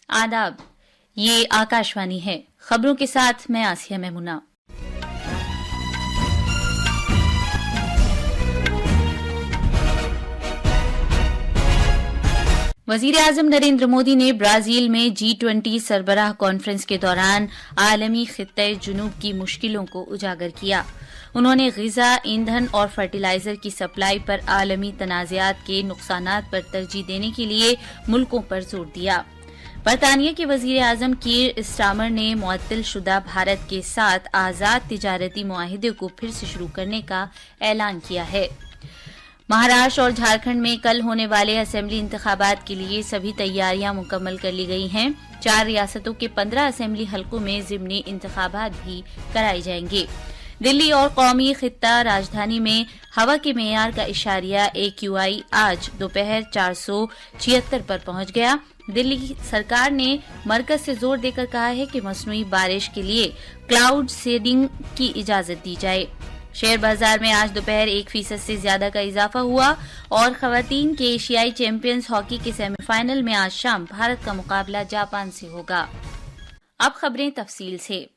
आदाब, ये आकाशवाणी है। खबरों के साथ मैं आसिया मेमुना। वजीर-ए-आजम नरेंद्र मोदी ने ब्राजील में G20 सरबराह कॉन्फ्रेंस के दौरान आलमी खित्ते जुनूब की मुश्किलों को उजागर किया। उन्होंने ग़िज़ा, ईंधन और फर्टिलाइजर की सप्लाई पर आलमी तनाज़ात के नुकसानात पर तरजीह देने के लिए मुल्कों पर जोर दिया। बरतानिया के वजीर-ए-आजम कीर स्टामर ने मुअत्तल शुदा भारत के साथ आज़ाद तिजारती मुआहिदे को फिर से शुरू करने का ऐलान किया है। महाराष्ट्र और झारखंड में कल होने वाले असेंबली इंतखाबात के लिए सभी तैयारियां मुकम्मल कर ली गई हैं। 4 रियासतों के 15 असेंबली हलकों में ज़िमनी इंतखाबात भी कराए जाएंगे। दिल्ली और कौमी खित्ता राजधानी में हवा के मेयार का इशारिया AQI आज दोपहर 476 पर पहुंच गया। दिल्ली सरकार ने मरकज से जोर देकर कहा है कि मसनूई बारिश के लिए क्लाउड सीडिंग की इजाजत दी जाए। शेयर बाजार में आज दोपहर 1% से ज्यादा का इजाफा हुआ और खवातीन के एशियाई चैंपियंस हॉकी के सेमीफाइनल में आज शाम भारत का मुकाबला जापान से होगा। अब खबरें तफसील से।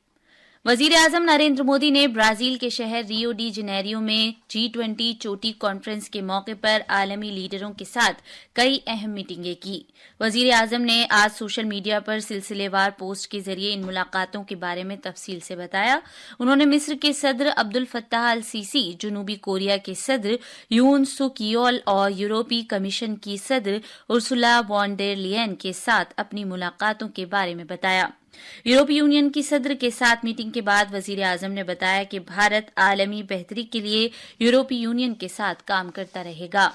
वजीर-ए-आजम नरेंद्र मोदी ने ब्राजील के शहर रियो डी जनेरियो में G20 चोटी कॉन्फ्रेंस के मौके पर आलमी लीडरों के साथ कई अहम मीटिंगें की। वजीर-ए-आजम ने आज सोशल मीडिया पर सिलसिलेवार पोस्ट के जरिए इन मुलाकातों के बारे में तफसील से बताया। उन्होंने मिस्र के सदर अब्दुल फत्ताह अल सीसी, जनूबी कोरिया के सदर यून सुक योल और यूरोपीय कमीशन की सदर उर्सुला वॉन डेर लियन के साथ अपनी मुलाकातों के बारे में बताया। यूरोपीय यूनियन की सदर के साथ मीटिंग के बाद वजीर-ए-आजम ने बताया कि भारत आलमी बेहतरी के लिए यूरोपीय यूनियन के साथ काम करता रहेगा।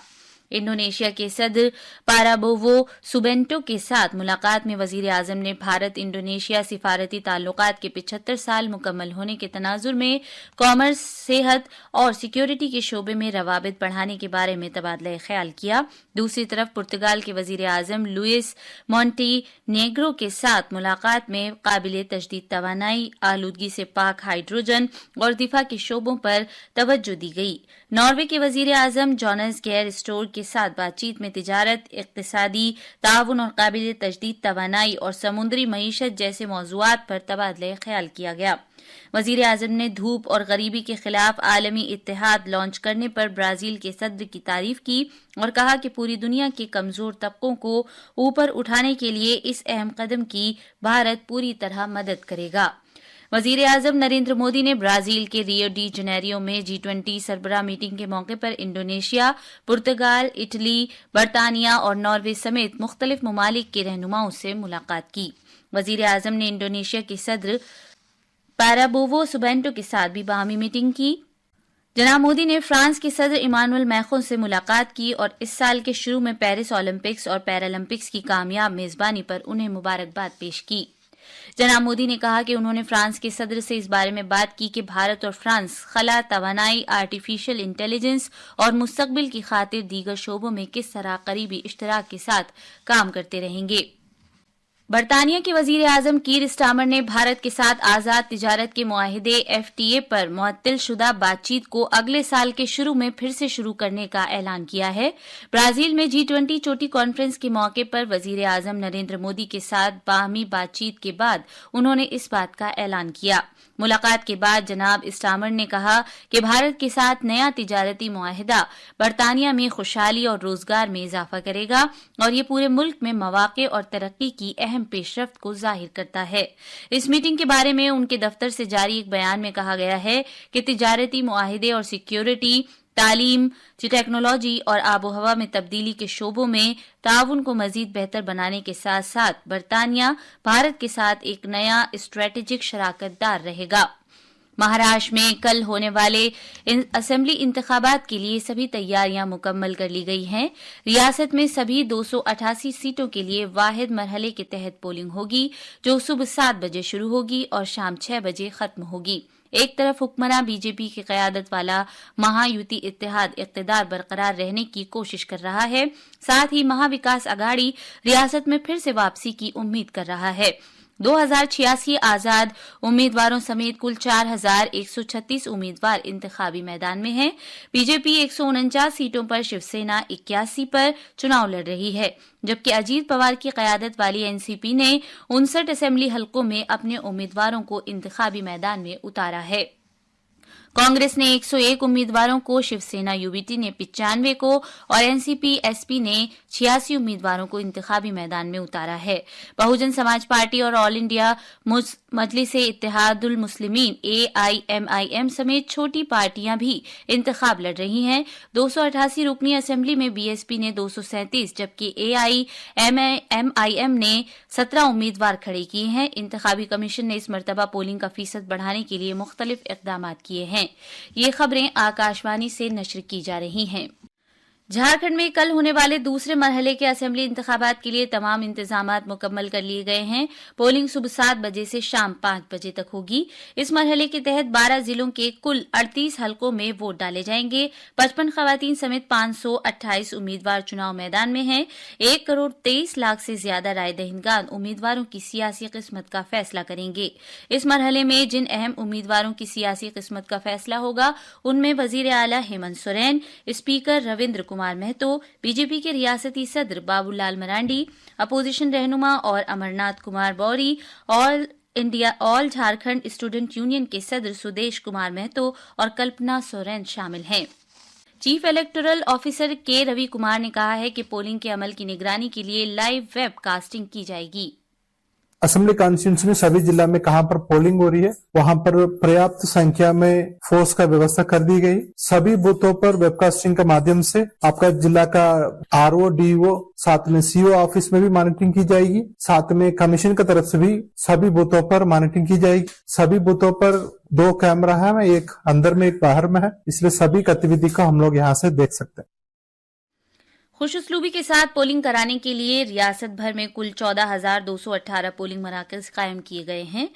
इंडोनेशिया के सदर पाराबोवो सुबेंटो के साथ मुलाकात में वजीर-ए-आजम ने भारत इंडोनेशिया सिफारती ताल्लुकात के 75 साल मुकम्मल होने के तनाजुर में कॉमर्स, सेहत और सिक्योरिटी के शोबे में रवाबित बढ़ाने के बारे में तबादला ख्याल किया। दूसरी तरफ पुर्तगाल के वजीर-ए-आजम लुइस मोंटेनेग्रो के साथ मुलाकात में काबिल तजदीद तवानाई, आलूदगी से पाक हाइड्रोजन और दिफा के शोबों पर तवज्जो दी गई। नॉर्वे के वजीर-ए-आजम जोनास गेयर स्टोर के साथ बातचीत में तिजारत, इक्तिसादी ताउन और काबिल तजदीद तवानाई और समुद्री मईशत जैसे मौज़ूआत पर तबादला ख्याल किया गया। वजीर-ए-आजम ने धूप और गरीबी के खिलाफ आलमी इत्तेहाद लॉन्च करने पर ब्राजील के सदर की तारीफ की और कहा कि पूरी दुनिया के कमजोर तबकों को ऊपर उठाने के लिए इस अहम कदम की भारत पूरी तरह मदद करेगा। वजीर-ए-आजम नरेंद्र मोदी ने ब्राजील के रियो डी जनेरियो में G20 सरबराह मीटिंग के मौके पर इंडोनेशिया, पुर्तगाल, इटली, बरतानिया और नॉर्वे समेत मुख्तलिफ ममालिक के रहनुमाओं से मुलाकात की। वजीर-ए-आजम ने इंडोनेशिया के सदर पाराबोवो सुबेंटो के साथ भी बाहमी मीटिंग की। जनाब मोदी ने फ्रांस के सदर इमानुएल मैक्रों से मुलाकात की और इस साल के शुरू में पेरिस ओलंपिक्स और पैरालंपिक्स की कामयाब मेजबानी पर उन्हें मुबारकबाद पेश की। जनाब मोदी ने कहा कि उन्होंने फ्रांस के सदर से इस बारे में बात की कि भारत और फ्रांस खला, तवानाई, आर्टिफिशियल इंटेलिजेंस और मुस्तकबिल की खातिर दीगर शोबों में किस तरह करीबी इश्तराक के साथ काम करते रहेंगे। बरतानिया के वजीर-ए-आजम कीर स्टामर ने भारत के साथ आजाद तिजारत के मुआहिदे FTA पर मुअत्तल शुदा बातचीत को अगले साल के शुरू में फिर से शुरू करने का ऐलान किया है। ब्राजील में G20 चोटी कॉन्फ्रेंस के मौके पर वजीर-ए-आजम नरेंद्र मोदी के साथ बाहमी बातचीत के बाद उन्होंने इस बात का ऐलान किया। मुलाकात के बाद जनाब स्टामर ने कहा कि भारत के साथ नया तिजारती मुआहिदा बरतानिया में खुशहाली और रोजगार में इजाफा करेगा और ये पूरे मुल्क में मौके और तरक्की की अहम पेशरफ्त को जाहिर करता है। इस मीटिंग के बारे में उनके दफ्तर से जारी एक बयान में कहा गया है कि तिजारती मुआहिदे और सिक्योरिटी, तालीम, टेक्नोलॉजी और आबो हवा में तब्दीली के शोबों में ताउन को मजीद बेहतर बनाने के साथ साथ बरतानिया भारत के साथ एक नया स्ट्रेटेजिक शराकतदार रहेगा। महाराष्ट्र में कल होने वाले असेंबली इंतखाबात के लिए सभी तैयारियां मुकम्मल कर ली गई हैं। रियासत में सभी 288 सीटों के लिए वाहिद मरहले के तहत पोलिंग होगी, जो सुबह 7 बजे शुरू होगी और शाम 6 बजे खत्म होगी। एक तरफ हुक्मरान बीजेपी की क़यादत वाला महायुति इत्तेहाद इक़्तिदार बरकरार रहने की कोशिश कर रहा है, साथ ही महाविकास अघाड़ी रियासत में फिर से वापसी की उम्मीद कर रहा है। 2086 आजाद उम्मीदवारों समेत कुल 4136 उम्मीदवार इंतखाबी मैदान में हैं। बीजेपी 149 सीटों पर, शिवसेना 81 पर चुनाव लड़ रही है, जबकि अजीत पवार की कयादत वाली एनसीपी ने 59 असेंबली हलकों में अपने उम्मीदवारों को इंतखाबी मैदान में उतारा है। कांग्रेस ने 101 उम्मीदवारों को, शिवसेना यूबीटी ने 95 को और एनसीपी एसपी ने 86 उम्मीदवारों को इंतखाबी मैदान में उतारा है। बहुजन समाज पार्टी और ऑल इंडिया मजलिस-ए-इत्तेहादुल मुस्लिमीन AIMIM समेत छोटी पार्टियां भी इंतखाब लड़ रही हैं। 288 रुकनी असेंबली में बीएसपी ने 237 जबकि AIMIM ने 17 उम्मीदवार खड़े किए हैं। इंतखाबी कमीशन ने इस मरतबा पोलिंग का फीसद बढ़ाने के लिए मुख्तलिफ इकदाम किए हैं। ये खबरें आकाशवाणी से नश्र की जा रही हैं। झारखंड में कल होने वाले दूसरे मरहले के असेंबली इंतखाबात के लिए तमाम इंतजामात मुकम्मल कर लिए गए हैं। पोलिंग सुबह 7 बजे से शाम 5 बजे तक होगी। इस मरहले के तहत 12 जिलों के कुल 38 हलकों में वोट डाले जाएंगे। 55 खवातीन समेत 528 उम्मीदवार चुनाव मैदान में हैं। 1 करोड़ 23 लाख से ज्यादा राय दहिंदगान उम्मीदवारों की सियासी किस्मत का फैसला करेंगे। इस मरहले में जिन अहम उम्मीदवारों की सियासी किस्मत का फैसला होगा उनमें वजीर आला हेमंत सोरेन, स्पीकर रविन्द्र कुमार महतो, बीजेपी के रियासती सदर बाबूलाल मरांडी, अपोजिशन रहनुमा और Amarnath Kumar Bauri, all Jharkhand student union के सदर सुदेश कुमार महतो और कल्पना सोरेन शामिल हैं। चीफ इलेक्टोरल ऑफिसर के रवि कुमार ने कहा है कि पोलिंग के अमल की निगरानी के लिए लाइव वेब कास्टिंग की जाएगी। असेंबली कॉन्स्टिट्यूंसी में सभी जिला में कहां पर पोलिंग हो रही है वहां पर पर्याप्त संख्या में फोर्स का व्यवस्था कर दी गई। सभी बूथों पर वेबकास्टिंग के माध्यम से आपका जिला का आरओ, डीओ, साथ में सीओ ऑफिस में भी मॉनिटरिंग की जाएगी। साथ में कमीशन की तरफ से भी सभी बूथों पर मॉनिटरिंग की जाएगी। सभी बूथों पर 2 कैमरा है, एक अंदर में एक बाहर में है, इसलिए सभी गतिविधि को हम लोग यहाँ से देख सकते हैं। खुशउस्लूबी के साथ पोलिंग कराने के लिए रियासत भर में कुल 14,218 पोलिंग मराकज कायम किए गए हैं।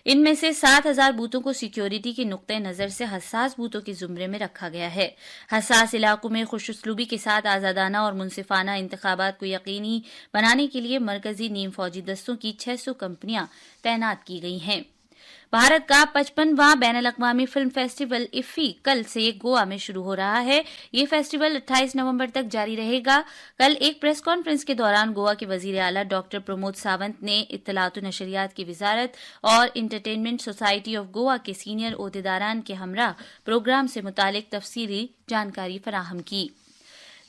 इनमें से 7,000 बूथों को सिक्योरिटी के नुक्ते नजर से हसास बूथों के जुमरे में रखा गया है। हसास इलाकों में खुशउस्लूबी के साथ आजादाना और मुनसिफाना इंतखाबात को यकीनी बनाने के लिए मरकजी नीम फौजी दस्तों की 600 कंपनियां तैनात की गई हैं। भारत का 55वां बैनुल-अक़वामी फिल्म फेस्टिवल इफ्फी कल से गोवा में शुरू हो रहा है। ये फेस्टिवल 28 नवंबर तक जारी रहेगा। कल एक प्रेस कॉन्फ्रेंस के दौरान गोवा के वजीर आला डॉक्टर प्रमोद सावंत ने इत्तलात व नशरियात की वजारत और इंटरटेनमेंट सोसाइटी ऑफ गोवा के सीनियर ओहदेदारान के हमरा प्रोग्राम से मुतालिक तफसीली जानकारी फराहम की।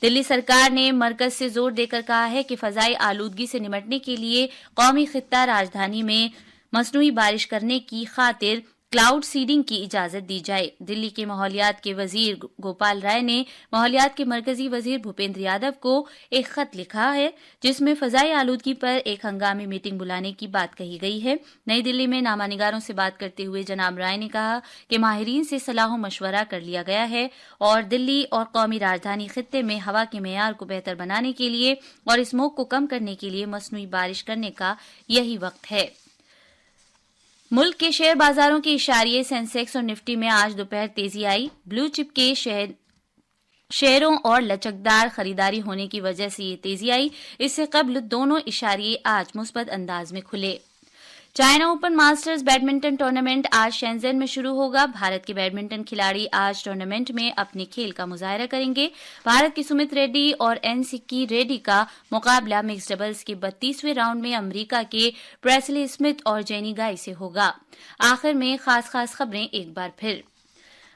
दिल्ली सरकार ने मरकज से जोर देकर कहा है कि फजाई आलूदगी से निपटने के लिए कौमी खित्ता राजधानी में मसनूई बारिश करने की खातिर क्लाउड सीडिंग की इजाजत दी जाए। दिल्ली के माहौलियात के वजीर गोपाल राय ने माहौलियात के मरकजी वजीर भूपेंद्र यादव को एक खत लिखा है जिसमें फजाई आलूदगी पर एक हंगामी मीटिंग बुलाने की बात कही गई है। नई दिल्ली में नामानिगारों से बात करते हुए जनाब राय ने कहा कि माहिरीन से सलाह मशवरा कर लिया गया है और दिल्ली और कौमी राजधानी खित्ते में हवा के मेयार को बेहतर बनाने के लिए और स्मोक को कम करने के लिए मसनूई बारिश करने का यही वक्त है। मुल्क के शेयर बाजारों के इशारिये सेंसेक्स और निफ्टी में आज दोपहर तेजी आई। ब्लू चिप के शेयरों और लचकदार खरीदारी होने की वजह से ये तेजी आई। इससे कबल दोनों इशारिये आज मुस्बत अंदाज में खुले। China open masters badminton tournament आज शेंजन में शुरू होगा। भारत के बैडमिंटन खिलाड़ी आज टूर्नामेंट में अपने खेल का मुजाहरा करेंगे। भारत की सुमित रेड्डी और एन सिक्की रेड्डी का मुकाबला मिक्स डबल्स के 32वें राउंड में अमेरिका के प्रेस्ली स्मिथ और जेनी गाई से होगा। आखिर में खास खबरें एक बार फिर।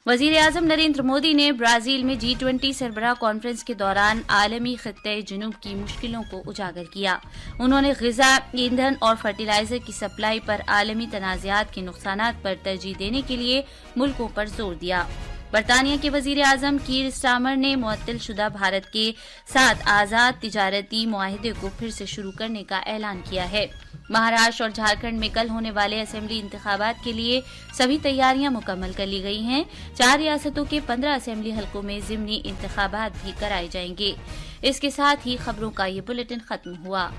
वजीर आजम नरेंद्र मोदी ने ब्राजील में G20 सरबराह कॉन्फ्रेंस के दौरान आलमी खित्ते जुनूब की मुश्किलों को उजागर किया। उन्होंने ग़िज़ा, ईंधन और फर्टिलाइजर की सप्लाई पर आलमी तनाज़ात के नुकसानात पर तरजीह देने के लिए मुल्कों पर जोर दिया। बरतानिया के वजीर आजम कीर स्टारमर ने मुअत्तल शुदा भारत के साथ आज़ाद तिजारती मुआहिदे को फिर से शुरू करने का ऐलान किया है। महाराष्ट्र और झारखंड में कल होने वाले असेंबली इंतखाबात के लिए सभी तैयारियां मुकम्मल कर ली गई हैं। 4 रियासतों के 15 असेंबली हलकों में ज़िमनी इंतखाबात भी कराए जाएंगे। इसके साथ ही खबरों का ये बुलेटिन खत्म हुआ।